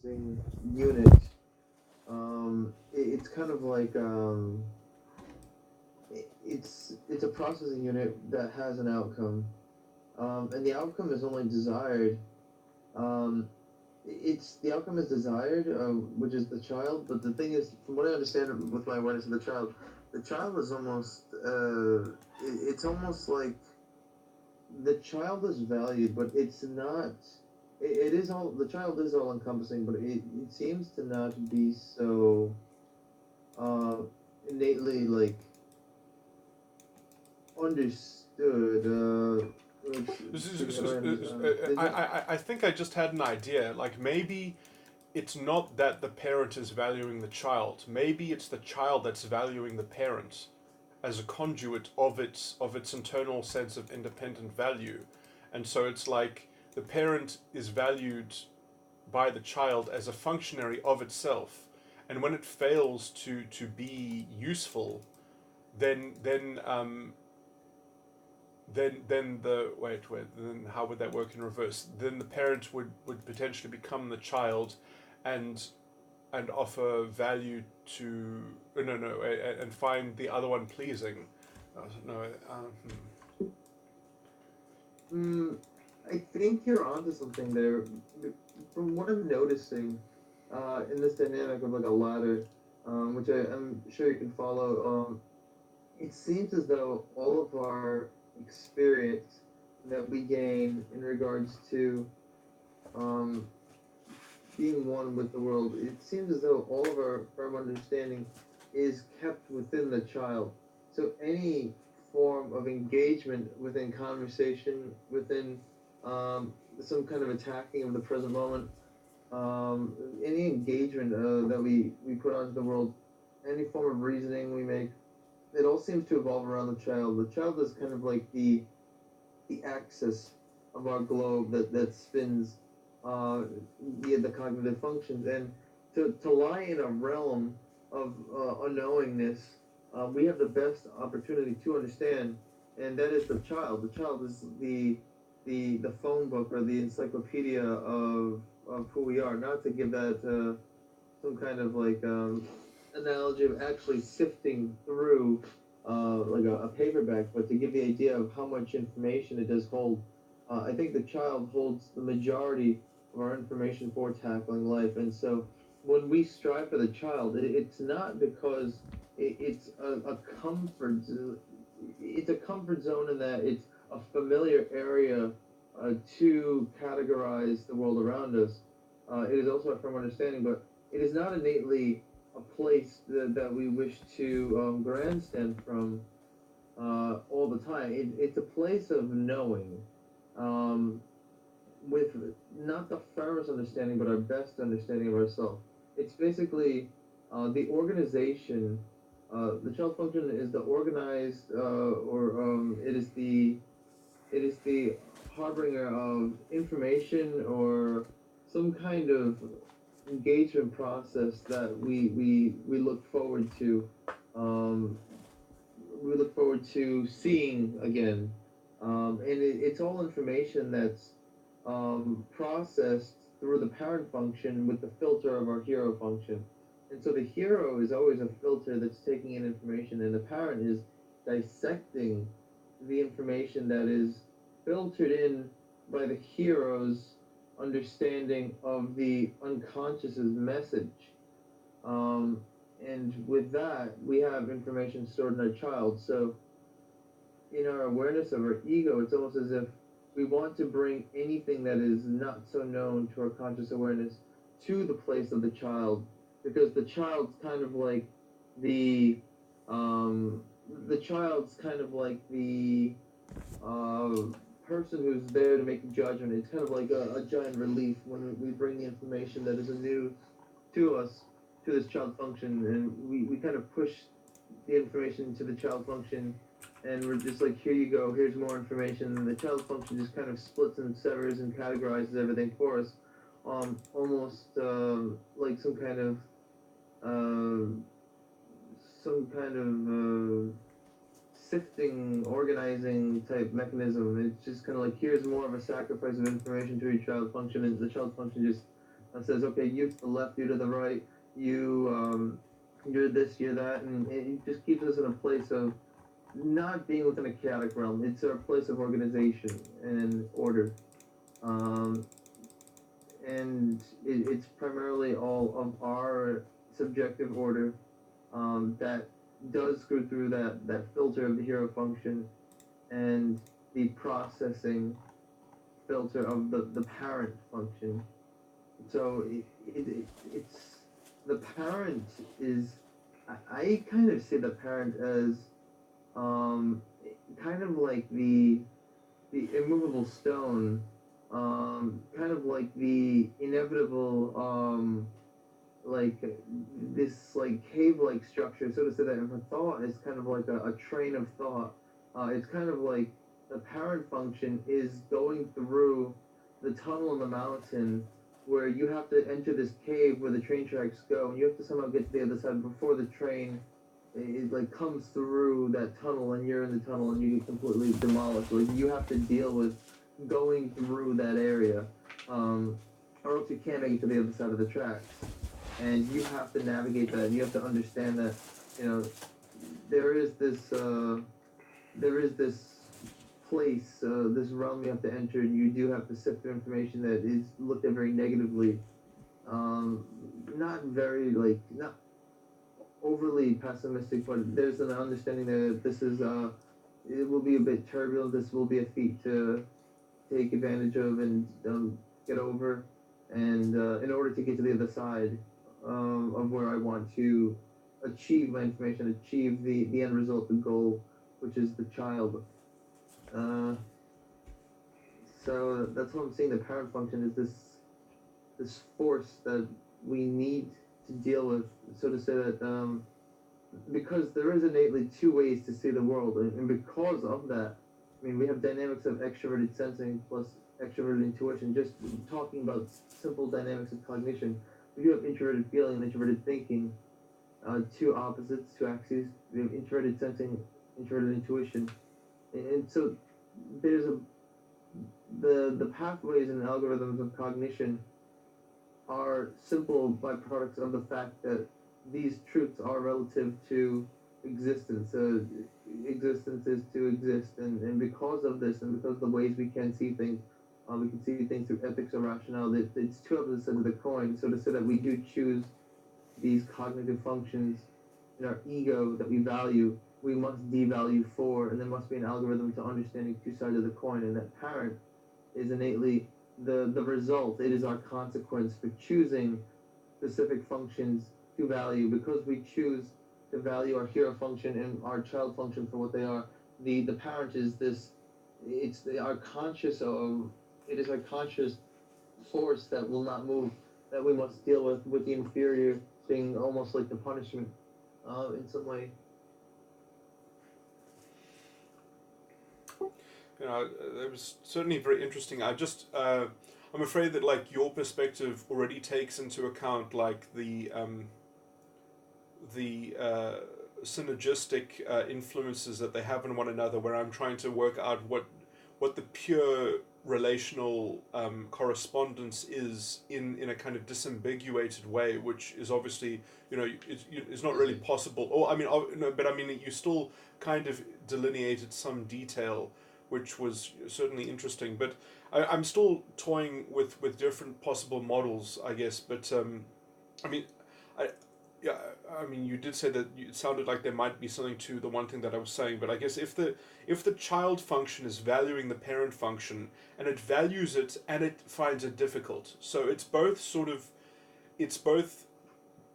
processing unit. It's kind of like it's a processing unit that has an outcome, and the outcome is only desired. Um, it's the outcome is desired, which is the child. But the thing is, from what I understand with my awareness of the child is almost it's almost like the child is valued, but it's not. It is all the child is all encompassing, but it seems to not be so uh, innately like understood. This To is- get around this, is I, it? I think I just had an idea. Like maybe it's not that the parent is valuing the child. Maybe it's the child that's valuing the parent as a conduit of its internal sense of independent value, and so it's like the parent is valued by the child as a functionary of itself, and when it fails to be useful, then then the wait then how would that work in reverse? Then the parent would potentially become the child, and offer value to no and find the other one pleasing. No, Mm, I think you're onto something there. From what I'm noticing, in this dynamic of like a ladder, which I'm sure you can follow, it seems as though all of our experience that we gain in regards to um, being one with the world, it seems as though all of our firm understanding is kept within the child. So any form of engagement within conversation, within some kind of attacking of the present moment, um, any engagement that we put onto the world, any form of reasoning we make, it all seems to evolve around the child. The child is kind of like the axis of our globe that spins uh, the cognitive functions. And to lie in a realm of unknowingness, we have the best opportunity to understand, and that is the child. The child is the phone book or the encyclopedia of who we are. Not to give that some kind of like analogy of actually sifting through like a paperback, but to give the idea of how much information it does hold. I think the child holds the majority of our information for tackling life, and so when we strive for the child, it's not because it's a comfort. It's a comfort zone in that it's a familiar area to categorize the world around us. It is also a firm understanding, but it is not innately a place that we wish to grandstand from all the time. It's a place of knowing, um, with not the firmest understanding, but our best understanding of ourselves. It's basically the organization. The child function is the organized, or it is the harbinger of information or some kind of engagement process that we look forward to. Um, we look forward to seeing again. And it's all information that's processed through the parent function with the filter of our hero function. And so the hero is always a filter that's taking in information, and the parent is dissecting the information that is filtered in by the hero's understanding of the unconscious's message. Um, and with that, we have information stored in our child. So, in our awareness of our ego, it's almost as if we want to bring anything that is not so known to our conscious awareness to the place of the child, because the child's kind of like the um, the child's kind of like the uh, person who's there to make a judgment. It's kind of like a giant relief when we bring the information that is anew to us, to this child function, and we kind of push the information to the child function, and we're just like, here you go, here's more information. And the child function just kind of splits and severs and categorizes everything for us, almost like uh, some kind of sifting, organizing type mechanism. It's just kind of like, here's more of a sacrifice of information to each child function, and the child function just says, okay, you to the left, you to the right, you you're this, you're that, and it just keeps us in a place of not being within a chaotic realm. It's a place of organization and order. Um, and it's primarily all of our subjective order that does go through that filter of the hero function and the processing filter of the parent function. So it's the parent is I kind of see the parent as um, kind of like the immovable stone, kind of like the inevitable like this like cave like structure, so to say that if a thought is kind of like a train of thought, it's kind of like the parent function is going through the tunnel in the mountain where you have to enter this cave where the train tracks go, and you have to somehow get to the other side before the train it like comes through that tunnel, and you're in the tunnel and you get completely demolished. Like you have to deal with going through that area, or else you can't make it to the other side of the tracks. And you have to navigate that. And you have to understand that you know there is this there is this place, this realm you have to enter, and you do have to sift through information that is looked at very negatively. Um, Not very like not overly pessimistic, but there's an understanding that this is it will be a bit turbulent. This will be a feat to take advantage of and get over, and in order to get to the other side of where I want to achieve my information, achieve the end result, the goal, which is the child. Uh, so that's what I'm seeing. The parent function is this force that we need to deal with, so to say that because there is innately two ways to see the world, and because of that, I mean, we have dynamics of extroverted sensing plus extroverted intuition. Just talking about simple dynamics of cognition, we do have introverted feeling and introverted thinking, two opposites, two axes. We have introverted sensing, introverted intuition, and so there's a the pathways and algorithms of cognition are simple byproducts of the fact that these truths are relative to existence. Existence is to exist, and because of this, and because of the ways we can see things, we can see things through ethics or rationale. It's two opposite sides of the coin. So to say that we do choose these cognitive functions in our ego that we value, we must devalue for, and there must be an algorithm to understanding two sides of the coin, and that parent is innately the result. It is our consequence for choosing specific functions to value. Because we choose to value our hero function and our child function for what they are, the parent is this, our conscious of, it is our conscious force that will not move, that we must deal with the inferior being almost like the punishment in some way. You know, it was certainly very interesting. I'm afraid that like your perspective already takes into account like the synergistic influences that they have on one another. Where I'm trying to work out what the pure relational correspondence is in a kind of disambiguated way, which is obviously it's not really possible. Or I mean, no, but I mean you still kind of delineated some detail, which was certainly interesting. But I'm still toying with different possible models, I guess. But I mean, I yeah, I mean, you did say that it sounded like there might be something to the one thing that I was saying. But I guess if the child function is valuing the parent function and it values it and it finds it difficult, so it's both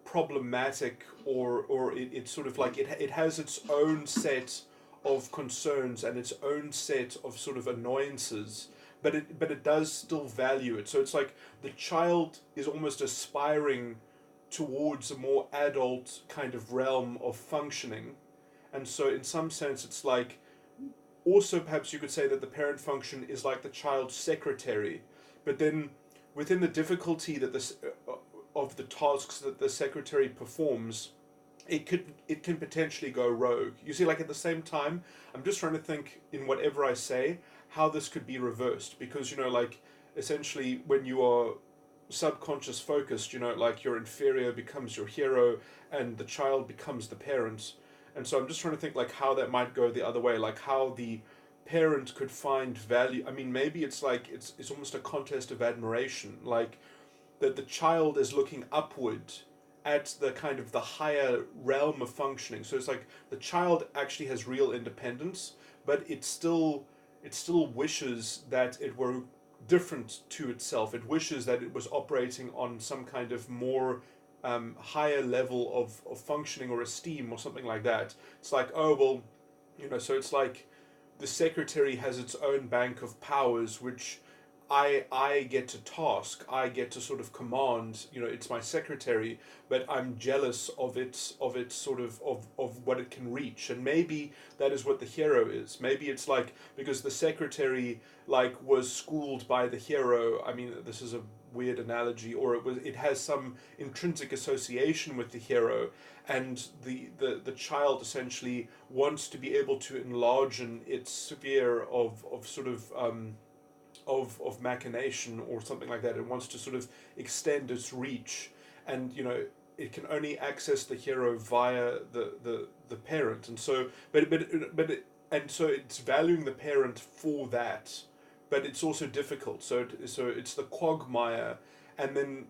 problematic or it's sort of like it has its own set of concerns and its own set of sort of annoyances, but it does still value it. So it's like the child is almost aspiring towards a more adult kind of realm of functioning, and so in some sense it's like also perhaps you could say that the parent function is like the child's secretary, but then within the difficulty that this of the tasks that the secretary performs, it can potentially go rogue. You see, like at the same time, I'm just trying to think in whatever I say how this could be reversed, because like essentially when you are subconscious focused, like your inferior becomes your hero and the child becomes the parent. And so I'm just trying to think like how that might go the other way, like how the parent could find value. I mean, maybe it's like it's almost a contest of admiration, like that the child is looking upward at the kind of the higher realm of functioning. So it's like the child actually has real independence, but it still wishes that it were different to itself. It wishes that it was operating on some kind of more higher level of functioning or esteem or something like that. It's like, oh, well, so it's like the secretary has its own bank of powers, which I get to task, I get to sort of command. It's my secretary, but I'm jealous of its sort of what it can reach, and maybe that is what the hero is. Maybe it's like because the secretary like was schooled by the hero. I mean, this is a weird analogy, or it has some intrinsic association with the hero, and the child essentially wants to be able to enlarge in its sphere of sort of machination or something like that. It wants to sort of extend its reach, and it can only access the hero via the parent, and so and so it's valuing the parent for that, but it's also difficult. So it's the quagmire, and then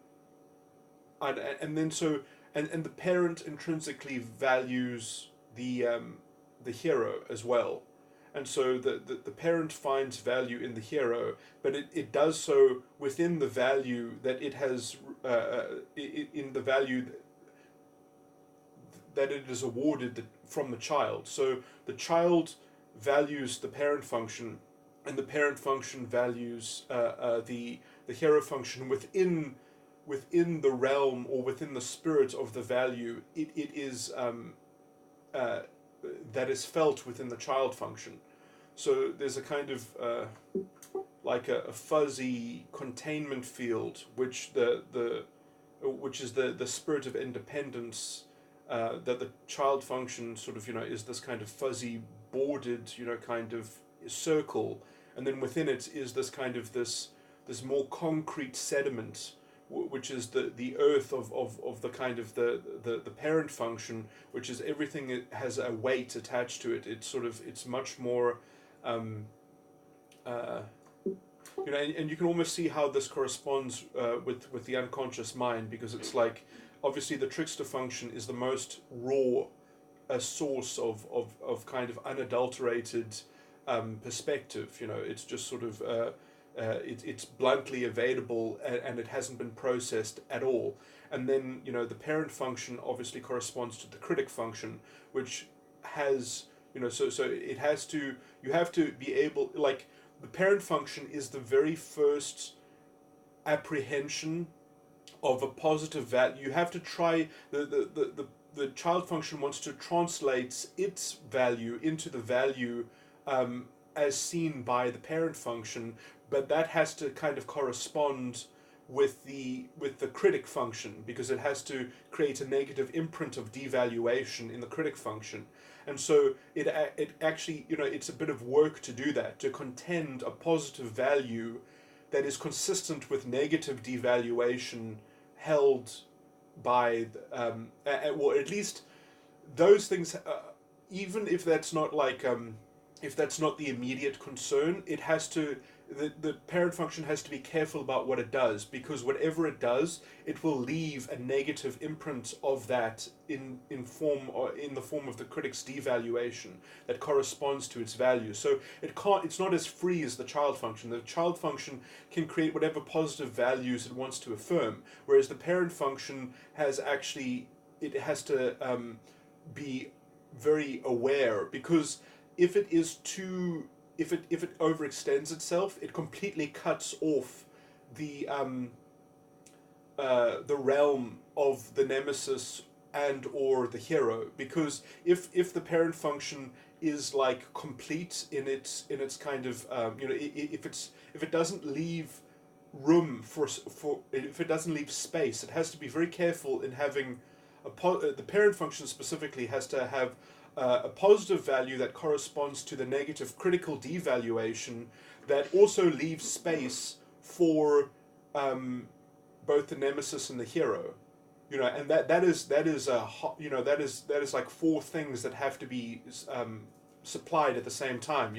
and then so and the parent intrinsically values the hero as well, and so the parent finds value in the hero, but it does so within the value that it has in the value that it is awarded from the child. So the child values the parent function, and the parent function values the hero function within the realm or within the spirit of the value it is uh, that is felt within the child function. So there's a kind of like a fuzzy containment field, which is the spirit of independence, that the child function sort of is this kind of fuzzy bordered kind of circle, and then within it is this kind of this more concrete sediment, which is the earth of the kind of the parent function, which is everything that has a weight attached to it. It's much more uh, and you can almost see how this corresponds with the unconscious mind, because it's like obviously the trickster function is the most raw source of kind of unadulterated perspective. It's just sort of it's bluntly available, and it hasn't been processed at all. And then the parent function obviously corresponds to the critic function, which has so it has to you have to be able, like, the parent function is the very first apprehension of a positive value. You have to try the child function wants to translate its value into the value as seen by the parent function, but that has to kind of correspond with the critic function, because it has to create a negative imprint of devaluation in the critic function. And so it actually it's a bit of work to do that, to contend a positive value that is consistent with negative devaluation held by well, at least those things, even if that's not like if that's not the immediate concern, it has to the parent function has to be careful about what it does, because whatever it does, it will leave a negative imprint of that in form, or in the form of the critic's devaluation that corresponds to its value. So it's not as free as the child function. The child function can create whatever positive values it wants to affirm, whereas the parent function it has to be very aware, because if it is too if it overextends itself, it completely cuts off the realm of the nemesis and or the hero. Because if the parent function is like complete in its kind of if it doesn't leave room for if it doesn't leave space, it has to be very careful in having the parent function specifically has to have a positive value that corresponds to the negative critical devaluation, that also leaves space for both the nemesis and the hero, and that is that is like four things that have to be supplied at the same time.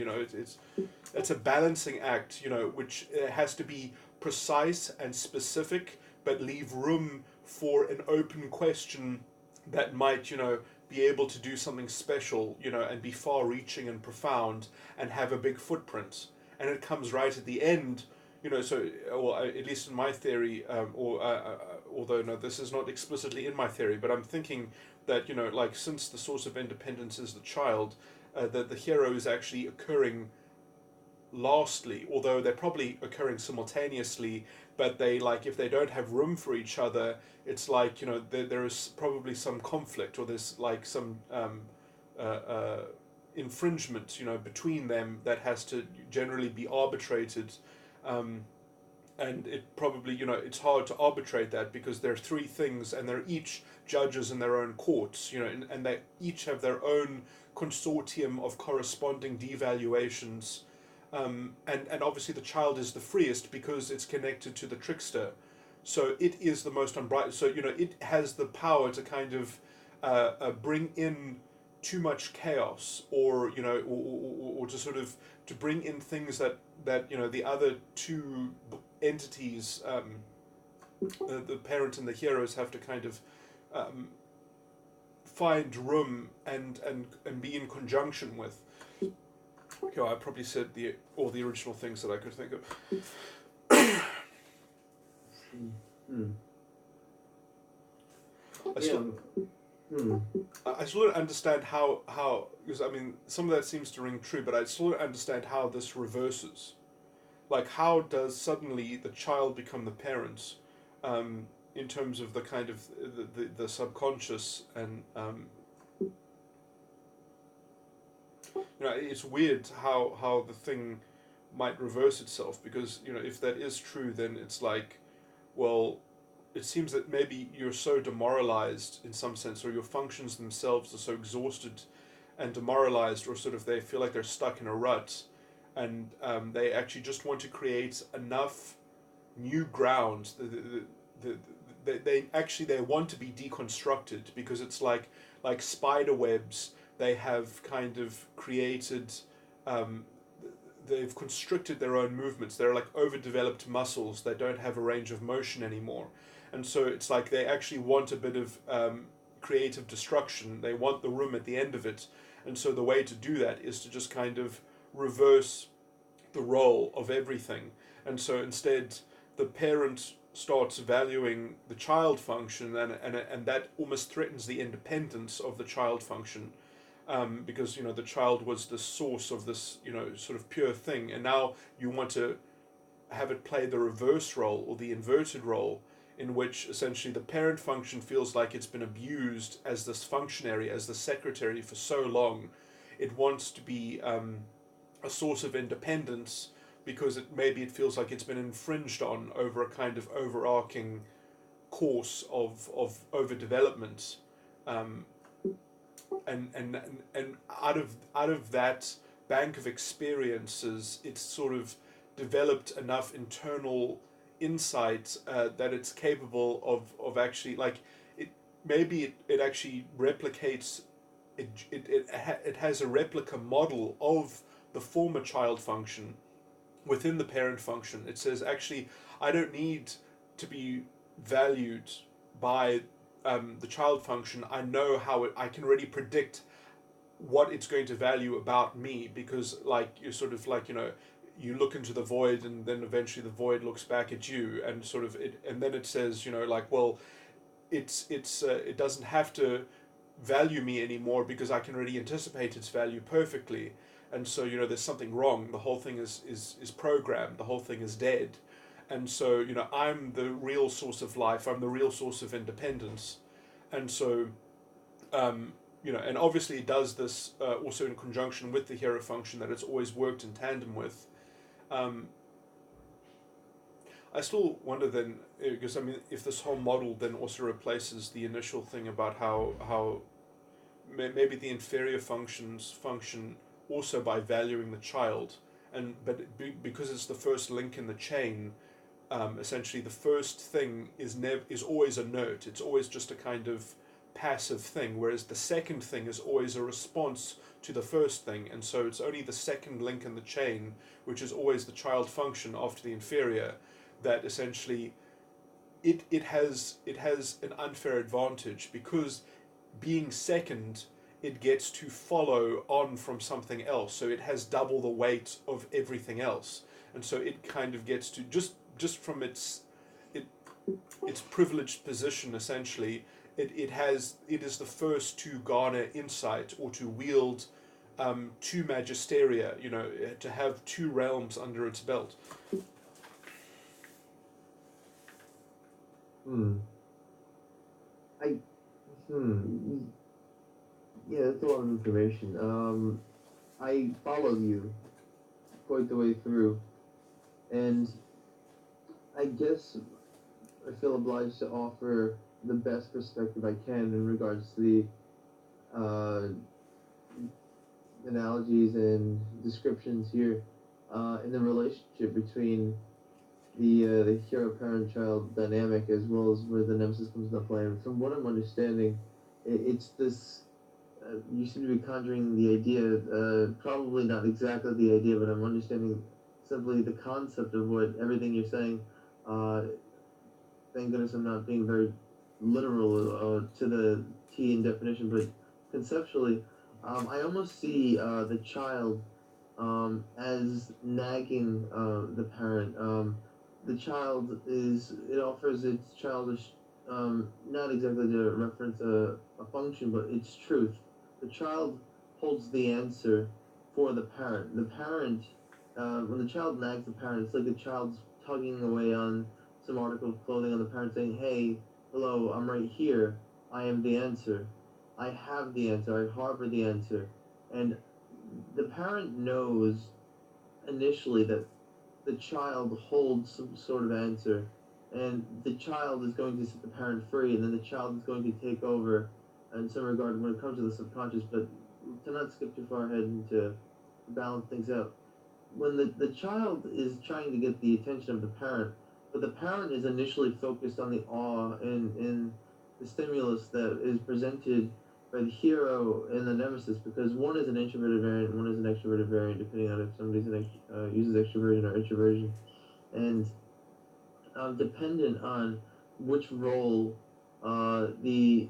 It's a balancing act, which has to be precise and specific, but leave room for an open question that might, be able to do something special, and be far-reaching and profound and have a big footprint. And it comes right at the end, so, well, at least in my theory, although no, this is not explicitly in my theory, but I'm thinking that, like, since the source of independence is the child, that the hero is actually occurring lastly, although they're probably occurring simultaneously, but they, like, if they don't have room for each other, it's like, there is probably some conflict, or there's like some infringement, between them that has to generally be arbitrated. um, and it probably, it's hard to arbitrate that because there are three things and they're each judges in their own courts, and they each have their own consortium of corresponding devaluations. And obviously the child is the freest because it's connected to the trickster, so it is the most unbright. So it has the power to kind of bring in too much chaos, or or to sort of to bring in things that the other two entities, the parent and the heroes, have to kind of um, find room and be in conjunction with. Okay, well, I probably said all the original things that I could think of. Hmm. I Yeah. still, I still don't understand how, because I mean, some of that seems to ring true, but I still don't understand how this reverses. Like, how does suddenly the child become the parent, in terms of the kind of the subconscious, and it's weird how the thing might reverse itself, because if that is true, then it's like, well, it seems that maybe you're so demoralized in some sense, or your functions themselves are so exhausted and demoralized, or sort of they feel like they're stuck in a rut, and they actually just want to create enough new ground. They want to be deconstructed, because it's like spider webs. They have kind of created, um, they've constricted their own movements. They're like overdeveloped muscles. They don't have a range of motion anymore, and so it's like they actually want a bit of creative destruction. They want the room at the end of it, and so the way to do that is to just kind of reverse the role of everything. And so instead, the parent starts valuing the child function, and that almost threatens the independence of the child function, because the child was the source of this sort of pure thing, and now you want to have it play the reverse role, or the inverted role, in which essentially the parent function feels like it's been abused as this functionary, as the secretary for so long. It wants to be a source of independence, because maybe it feels like it's been infringed on over a kind of overarching course of overdevelopment, um, and out of that bank of experiences, it's sort of developed enough internal insight, that it's capable of actually, like, it maybe it actually replicates, it has a replica model of the former child function within the parent function. It says, actually, I don't need to be valued by the child function. I know I can already predict what it's going to value about me, because, like, you're sort of like, you look into the void, and then eventually the void looks back at you, and sort of and then it says, like, well, it doesn't have to value me anymore, because I can already anticipate its value perfectly. And so there's something wrong. The whole thing is programmed. The whole thing is dead. And so I'm the real source of life. I'm the real source of independence. And so and obviously it does this also in conjunction with the hero function that it's always worked in tandem with. um, I still wonder then, because I mean, if this whole model then also replaces the initial thing about how maybe the inferior functions function also by valuing the child, and but because it's the first link in the chain, essentially the first thing is always inert. It's always just a kind of passive thing, whereas the second thing is always a response to the first thing, and so it's only the second link in the chain, which is always the child function after the inferior, that essentially it has an unfair advantage because being second, it gets to follow on from something else, so it has double the weight of everything else, and so it kind of gets to just from it, its privileged position essentially. It is the first to garner insight or to wield two magisteria, to have two realms under its belt. Hmm. I. Hmm. Yeah, that's a lot of information. I followed you quite the way through, and I guess I feel obliged to offer the best perspective I can in regards to the analogies and descriptions here in the relationship between the hero parent child dynamic as well as where the nemesis comes into play. And from what I'm understanding, it's this. You seem to be conjuring the idea, probably not exactly the idea, but I'm understanding simply the concept of what everything you're saying. Uh, thank goodness I'm not being very literal to the T in definition, but conceptually, I almost see the child as nagging the parent. The child it offers its childish, not exactly to reference a function, but its truth. The child holds the answer for the parent. The parent, when the child nags the parent, it's like the child's tugging away on some article of clothing on the parent saying, hey, hello, I'm right here. I am the answer. I have the answer. I harbor the answer. And the parent knows initially that the child holds some sort of answer, and the child is going to set the parent free, and then the child is going to take over in some regard when it comes to the subconscious. But to not skip too far ahead and to balance things out, when the child is trying to get the attention of the parent, but the parent is initially focused on the awe and the stimulus that is presented by the hero and the nemesis, because one is an introverted variant, one is an extroverted variant, depending on if somebody's uses extroversion or introversion, and dependent on which role the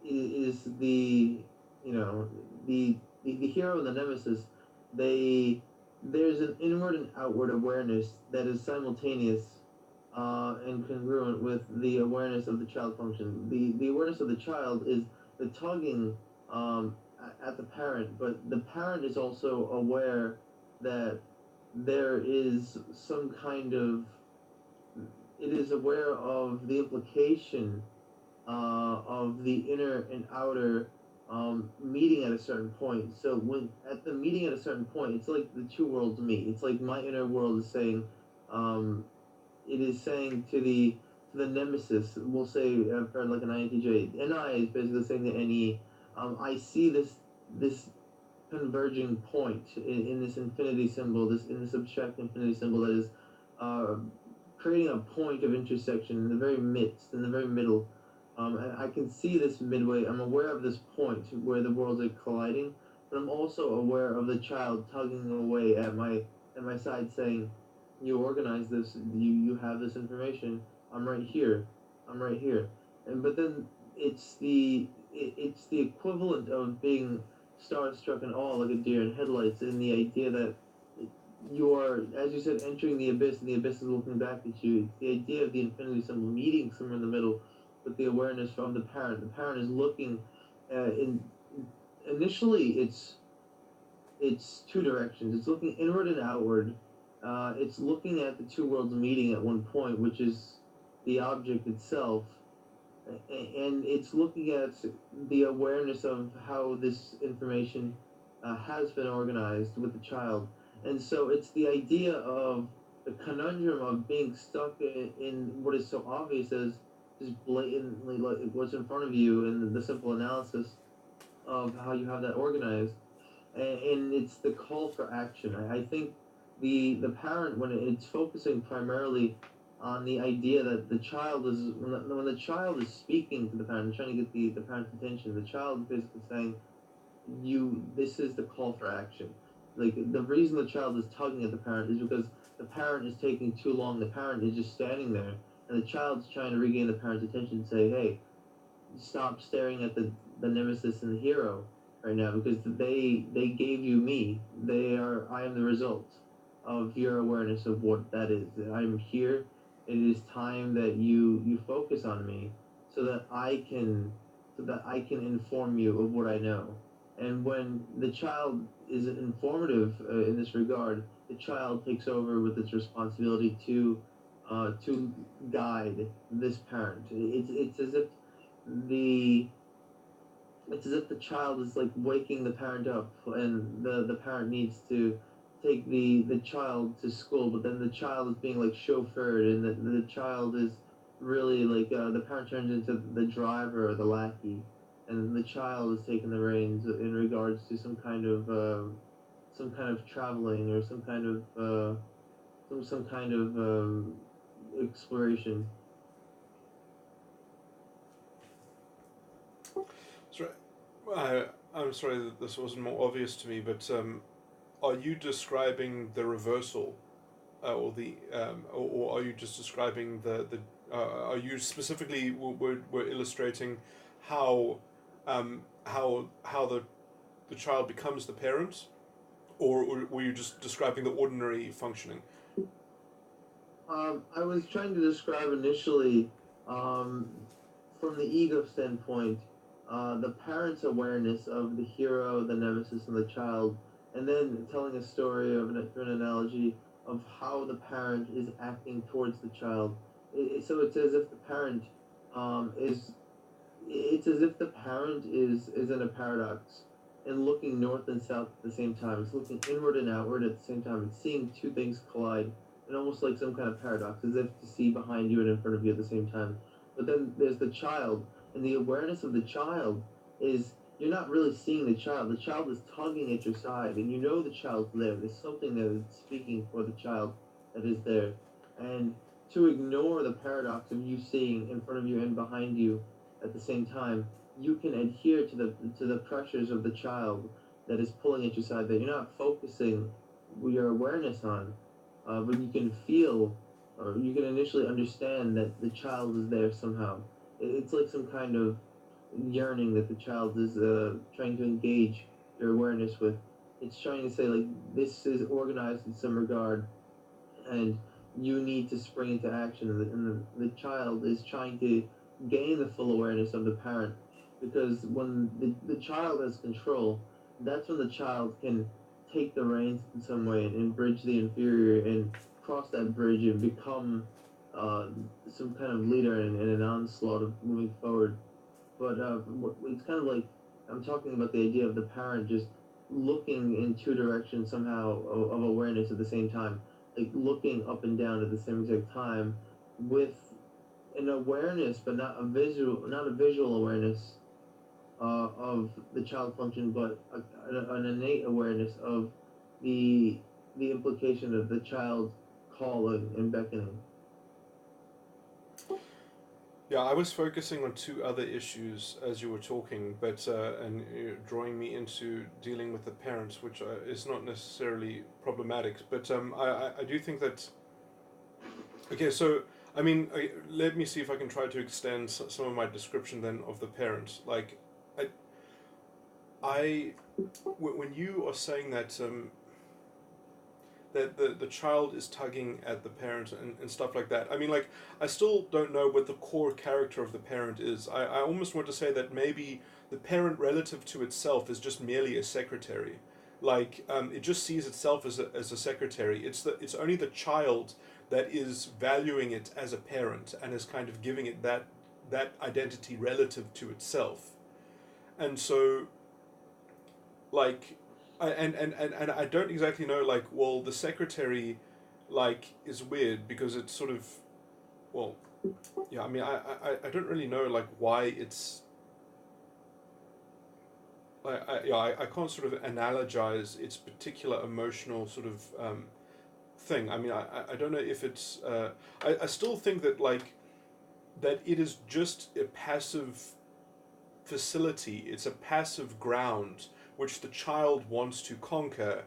is the you know the hero and the nemesis, they there's an inward and outward awareness that is simultaneous and congruent with the awareness of the child function. The awareness of the child is the tugging at the parent, but the parent is also aware that there is some kind of it is aware of the implication of the inner and outer meeting at a certain point. So when at the meeting at a certain point, it's like the two worlds meet. It's like my inner world is saying, um, it is saying to the nemesis. We'll say for like an INTJ, NI is basically saying to NE, I see this converging point in this infinity symbol, this in this abstract infinity symbol that is uh, creating a point of intersection in the very midst, in the very middle. And I can see this midway. I'm aware of this point where the worlds are colliding, but I'm also aware of the child tugging away at my side, saying, "You organize this. You have this information. I'm right here. I'm right here." And but then it's the equivalent of being starstruck and awe like a deer in headlights, in the idea that you are, as you said, entering the abyss, and the abyss is looking back at you. It's the idea of the infinity symbol meeting somewhere in the middle with the awareness from the parent. The parent is looking in. Initially, it's two directions. It's looking inward and outward. It's looking at the two worlds meeting at one point, which is the object itself, and it's looking at the awareness of how this information has been organized with the child. And so it's the idea of the conundrum of being stuck in what is so obvious as just blatantly like what's in front of you, and the simple analysis of how you have that organized. And it's the call for action. I think the parent, when it's focusing primarily on the idea that the child is, when the child is speaking to the parent, trying to get the parent's attention, the child is basically saying, you, this is the call for action. Like, the reason the child is tugging at the parent is because the parent is taking too long. The parent is just standing there, and the child's trying to regain the parent's attention and say, hey, stop staring at the nemesis and the hero right now, because they gave you me. I am the result of your awareness of what that is. I'm here. It is time that you focus on me, so that I can inform you of what I know. And when the child is informative in this regard, the child takes over with its responsibility to guide this parent. It's as if the it's as if the child is like waking the parent up, and the parent needs to take the child to school, but then the child is being like chauffeured, and the child is really like, the parent turns into the driver or the lackey, and the child is taking the reins in regards to some kind of traveling, or some kind of exploration. So, I'm sorry that this wasn't more obvious to me, but are you describing the reversal, or are you just describing the? Are you specifically were illustrating how, how the child becomes the parent, or were you just describing the ordinary functioning? I was trying to describe initially, um, from the ego standpoint, the parent's awareness of the hero, the nemesis, and the child, and then telling a story of through an analogy of how the parent is acting towards the child. So it's as if the parent is it's as if the parent is in a paradox and looking north and south at the same time. It's looking inward and outward at the same time. It's seeing two things collide, and almost like some kind of paradox, as if to see behind you and in front of you at the same time. But then there's the child, and the awareness of the child is, you're not really seeing the child. The child is tugging at your side, and you know the child's there. There's something that is speaking for the child that is there. And to ignore the paradox of you seeing in front of you and behind you at the same time, you can adhere to the pressures of the child that is pulling at your side, that you're not focusing your awareness on, but you can feel, or you can initially understand that the child is there somehow. It's like some kind of yearning that the child is trying to engage your awareness with. It's trying to say, like, this is organized in some regard, and you need to spring into action. And the child is trying to gain the full awareness of the parent, because when the child has control, that's when the child can take the reins in some way and bridge the inferior and cross that bridge and become uh, some kind of leader in an onslaught of moving forward. But it's kind of like, I'm talking about the idea of the parent just looking in two directions somehow of awareness at the same time, like looking up and down at the same exact time, with an awareness, but not a visual awareness of the child function, but an innate awareness of the the implication of the child calling and beckoning. Yeah, I was focusing on two other issues as you were talking, but and drawing me into dealing with the parents, which is not necessarily problematic. But I do think that, okay. So I mean, let me see if I can try to extend some of my description then of the parents. Like, I I when you are saying that, that the child is tugging at the parent, and stuff like that. I mean, like, I still don't know what the core character of the parent is. I almost want to say that maybe the parent relative to itself is just merely a secretary. Like, it just sees itself as a secretary. It's only the child that is valuing it as a parent and is kind of giving it that identity relative to itself. And so, like, and I don't exactly know, like, well, the secretary, like, is weird because it's sort of, well, yeah, I mean, I don't really know, like, why it's, yeah, I can't sort of analogize its particular emotional sort of thing. I mean, I don't know if it's. I still think that like that it is just a passive facility. It's a passive ground which the child wants to conquer,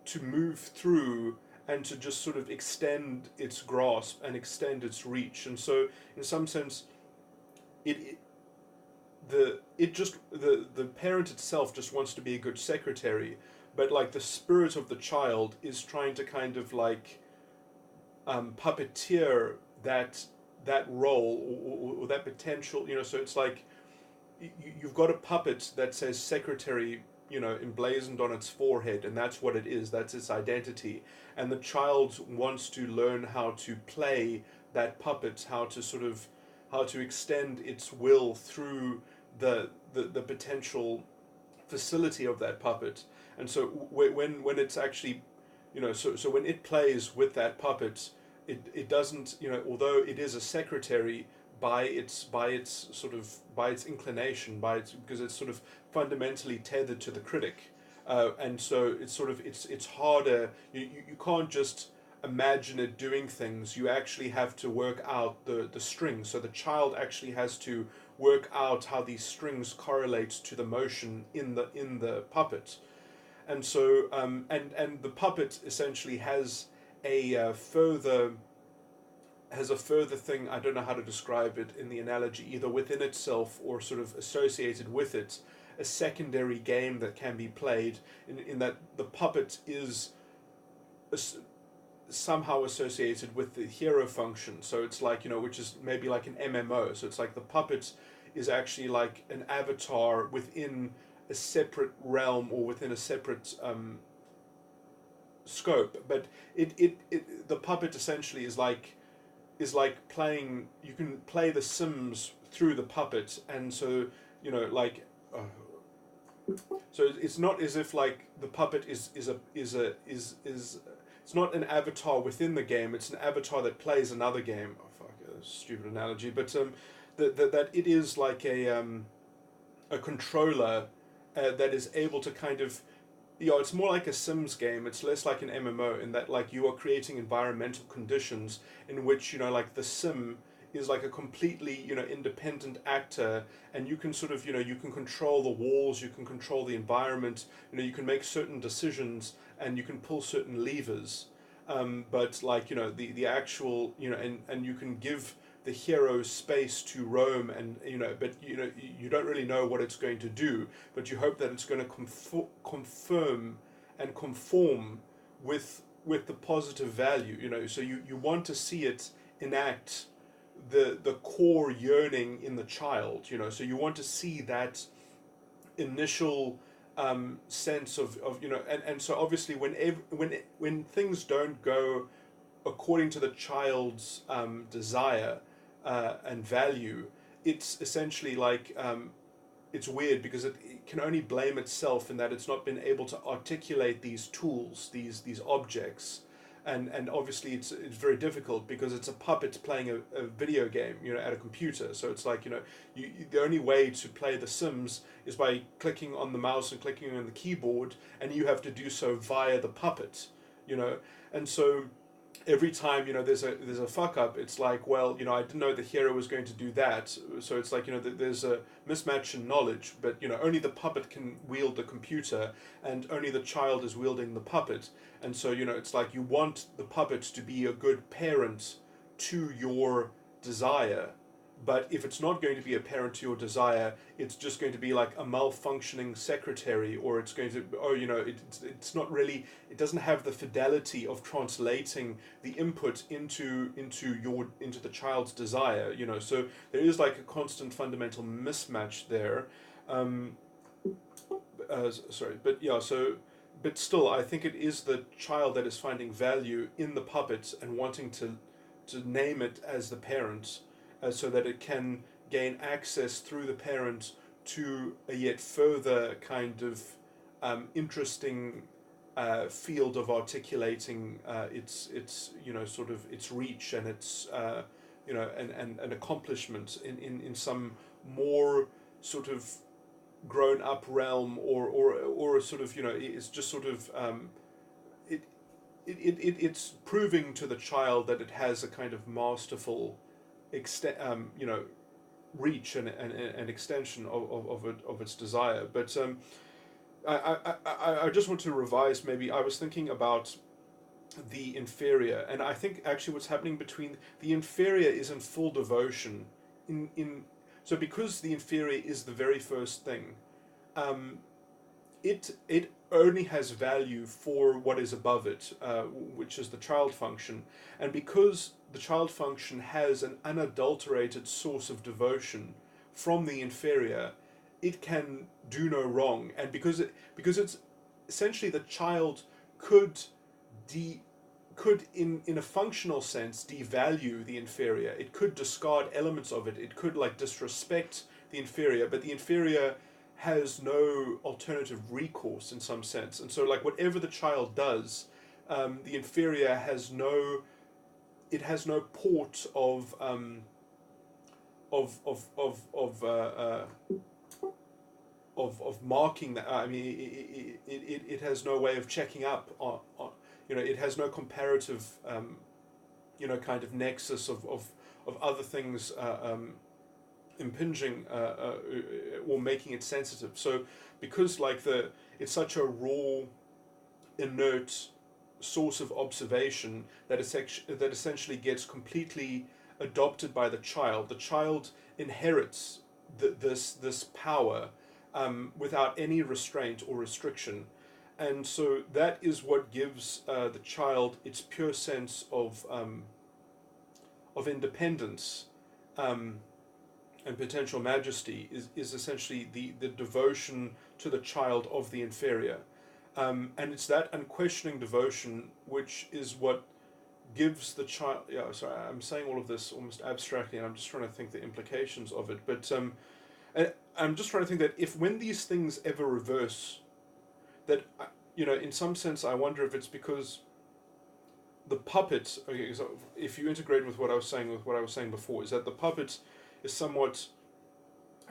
to move through, and to just sort of extend its grasp and extend its reach. And so, in some sense, it the parent itself just wants to be a good secretary, but like the spirit of the child is trying to kind of like puppeteer that role, or that potential, so it's like you've got a puppet that says secretary, emblazoned on its forehead, and that's what it is, that's its identity. And the child wants to learn how to play that puppet, how to extend its will through the potential facility of that puppet. And so when it's actually, so when it plays with that puppet, it doesn't, although it is a secretary by its inclination, because it's sort of fundamentally tethered to the critic. And so it's harder. You can't just imagine it doing things. You actually have to work out the strings. So the child actually has to work out how these strings correlate to the motion in the puppet. And so and the puppet essentially a further has a further thing. I don't know how to describe it in the analogy, either within itself or sort of associated with it, a secondary game that can be played, in that the puppet is somehow associated with the hero function. So it's like, which is maybe like an MMO. So it's like the puppet is actually like an avatar within a separate realm, or within a separate scope. But the puppet essentially is like playing. You can play The Sims through the puppet, and so like. So it's not as if like the puppet is it's not an avatar within the game. It's an avatar that plays another game. Oh fuck, a stupid analogy, but that it is like a controller that is able to kind of, it's more like a Sims game. It's less like an MMO, in that like you are creating environmental conditions in which like the sim is like a completely independent actor, and you can sort of you can control the walls, you can control the environment, you can make certain decisions, and you can pull certain levers. But like the actual and you can give the hero space to roam, and but you don't really know what it's going to do, but you hope that it's going to confirm and conform with the positive value. So you want to see it enact the core yearning in the child. So you want to see that initial sense of and so obviously when things don't go according to the child's desire and value, it's essentially like it's weird, because it can only blame itself in that it's not been able to articulate these tools, these objects. And obviously it's very difficult, because it's a puppet playing a video game at a computer. So it's like the only way to play The Sims is by clicking on the mouse and clicking on the keyboard, and you have to do so via the puppet. And so every time there's a fuck up, it's like, well, I didn't know the hero was going to do that. So it's like there's a mismatch in knowledge, but only the puppet can wield the computer, and only the child is wielding the puppet. And so it's like you want the puppet to be a good parent to your desire, but if it's not going to be a parent to your desire, it's just going to be like a malfunctioning secretary, or it's going to, it's not really, it doesn't have the fidelity of translating the input into the child's desire. So there is like a constant fundamental mismatch there. Um, Sorry, but yeah, so. But still, I think it is the child that is finding value in the puppet and wanting to name it as the parent, so that it can gain access through the parent to a yet further kind of interesting field of articulating its sort of its reach, and its and accomplishment in some more sort of grown up realm, or a sort of it's just sort of it it's proving to the child that it has a kind of masterful reach and extension of its desire. But I just want to revise. Maybe I was thinking about the inferior, and I think actually what's happening between the inferior is in full devotion, in so because the inferior is the very first thing, um, it only has value for what is above it, which is the child function, and because the child function has an unadulterated source of devotion from the inferior, it can do no wrong, and because it's essentially the child could de could in a functional sense devalue the inferior. It could discard elements of it. It could like disrespect the inferior, but the inferior has no alternative recourse in some sense. And so like whatever the child does, the inferior has no, it has no port of marking that. I mean, it has no way of checking up on it has no comparative kind of nexus of other things impinging or making it sensitive. So because like it's such a raw, inert source of observation that that essentially gets completely adopted by the child. The child inherits this power without any restraint or restriction, and so that is what gives the child its pure sense of independence. And potential majesty is essentially the devotion to the child of the inferior. And it's that unquestioning devotion which is what gives the child. Yeah, sorry, I'm saying all of this almost abstractly, and I'm just trying to think the implications of it. But I'm just trying to think that if when these things ever reverse, that in some sense, I wonder if it's because the puppet. Okay, so if you integrate with what I was saying before, is that the puppet is somewhat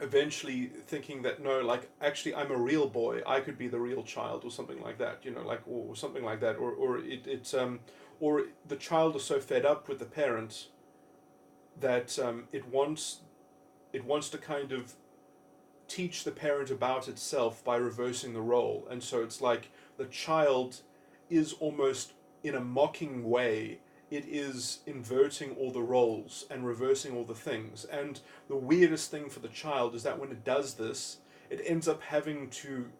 eventually thinking that no, like actually I'm a real boy, I could be the real child or something like that, like or something like that, or the child is so fed up with the parent that it wants to kind of teach the parent about itself by reversing the role, and so it's like the child is almost in a mocking way it is inverting all the roles and reversing all the things. And the weirdest thing for the child is that when it does this, it ends up having to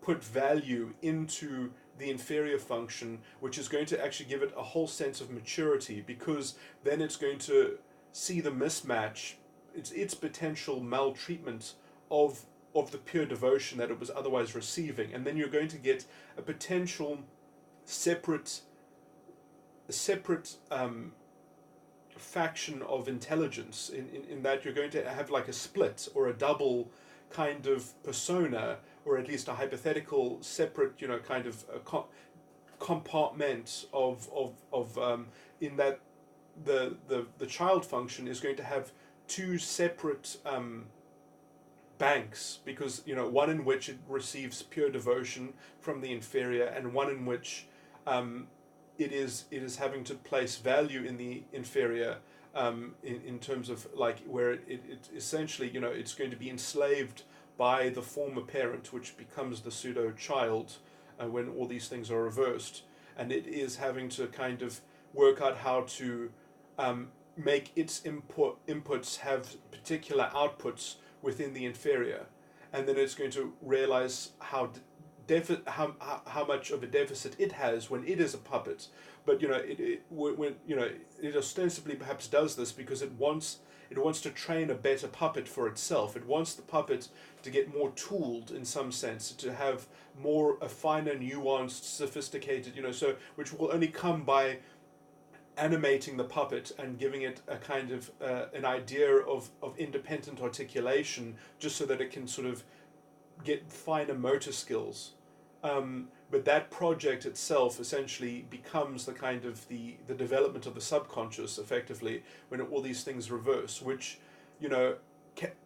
put value into the inferior function, which is going to actually give it a whole sense of maturity, because then it's going to see the mismatch, its potential maltreatment of the pure devotion that it was otherwise receiving. And then you're going to get a potential separate faction of intelligence in that you're going to have like a split or a double kind of persona, or at least a hypothetical separate kind of compartment of in that the child function is going to have two separate banks, because one in which it receives pure devotion from the inferior, and one in which it is having to place value in the inferior, in terms of like where it essentially it's going to be enslaved by the former parent, which becomes the pseudo child when all these things are reversed, and it is having to kind of work out how to make its inputs have particular outputs within the inferior, and then it's going to realize how much of a deficit it has when it is a puppet. But when it ostensibly perhaps does this because it wants to train a better puppet for itself. It wants the puppet to get more tooled in some sense, to have a finer, nuanced, sophisticated, so which will only come by animating the puppet and giving it a kind of an idea of independent articulation, just so that it can sort of get finer motor skills. But that project itself essentially becomes the kind of the development of the subconscious, effectively, when all these things reverse, which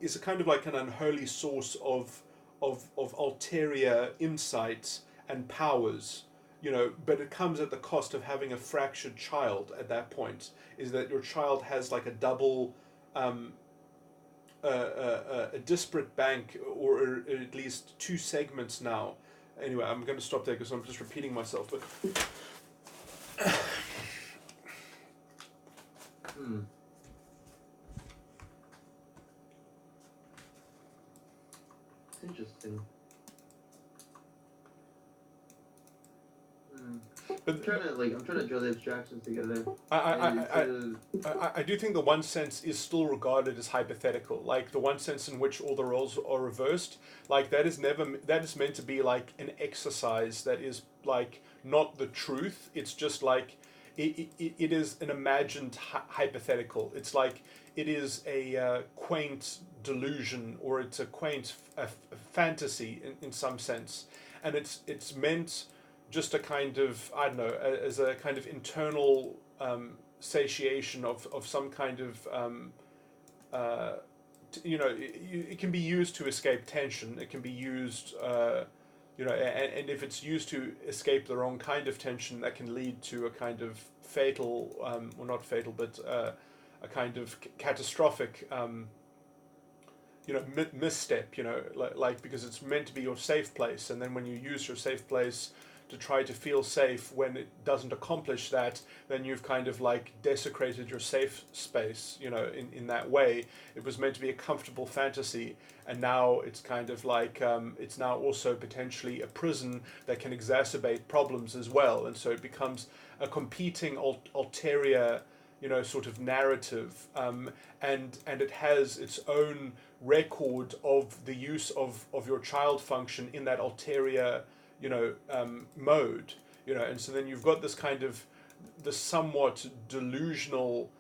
is a kind of like an unholy source of ulterior insights and powers, but it comes at the cost of having a fractured child at that point. Is that your child has like a double, um, a disparate bank, or at least two segments now. Anyway, I'm going to stop there because I'm just repeating myself. But Hmm. It's interesting. Hmm. but I'm trying to draw the abstractions together, I, I, and I, I, I do think the one sense is still regarded as hypothetical. Like the one sense in which all the roles are reversed, like that is meant to be like an exercise that is like not the truth. It's just like it is an imagined hypothetical. It's like it is a quaint delusion, or it's a quaint fantasy in some sense, and it's meant just a kind of, I don't know, as a kind of internal satiation of some kind of it can be used to escape tension. It can be used, and if it's used to escape the wrong kind of tension, that can lead to a kind of fatal, well, not fatal, but a kind of catastrophic, misstep. Like because it's meant to be your safe place, and then when you use your safe place to try to feel safe, when it doesn't accomplish that, then you've kind of like desecrated your safe space, in that way. It was meant to be a comfortable fantasy, and now it's kind of like, it's now also potentially a prison that can exacerbate problems as well. And so it becomes a competing ulterior, sort of narrative, and it has its own record of the use of your child function in that ulterior, mode, and so then you've got this kind of the somewhat delusional,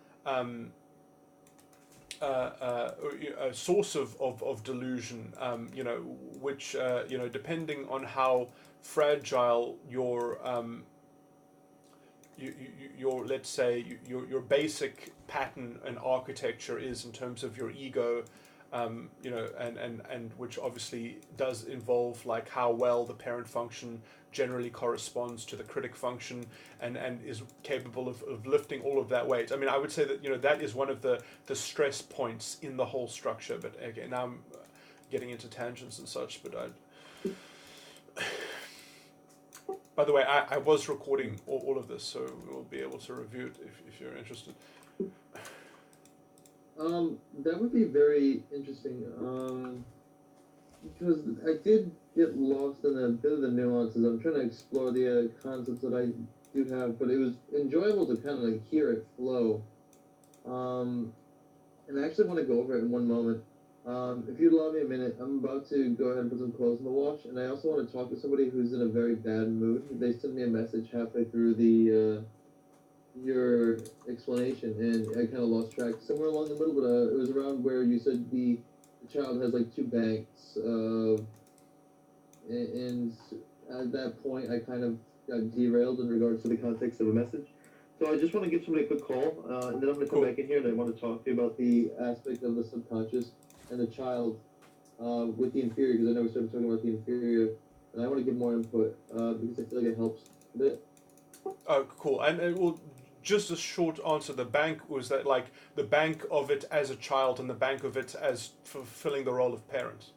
source of delusion, which, depending on how fragile your let's say your basic pattern and architecture is in terms of your ego, and which obviously does involve like how well the parent function generally corresponds to the critic function, and is capable of lifting all of that weight. I mean, I would say that that is one of the stress points in the whole structure. But again, now I'm getting into tangents and such. But by the way, I was recording all of this, so we'll be able to review it if you're interested. that would be very interesting. Because I did get lost in a bit of the nuances. I'm trying to explore the concepts that I do have, but it was enjoyable to kind of like hear it flow. Um, and I actually want to go over it in one moment. If you'd allow me a minute, I'm about to go ahead and put some clothes in the wash, and I also want to talk to somebody who's in a very bad mood. They sent me a message halfway through the your explanation, and I kind of lost track somewhere along the middle. But it was around where you said the child has like two banks, and at that point, I kind of got derailed in regards to the context of a message. So I just want to give somebody a quick call, and then I'm going to come Cool. back in here and I want to talk to you about the aspect of the subconscious and the child with the inferior, because I know we started talking about the inferior, and I want to give more input because I feel like it helps a bit. Oh, cool. And well, just a short answer. The bank was that like the bank of it as a child and the bank of it as fulfilling the role of parent.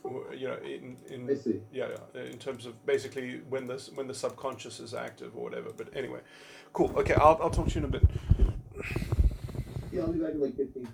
In I see. yeah, yeah, in terms of basically when the subconscious is active or whatever. But anyway, cool. Okay, I'll talk to you in a bit. Yeah, I'll be back in like 15.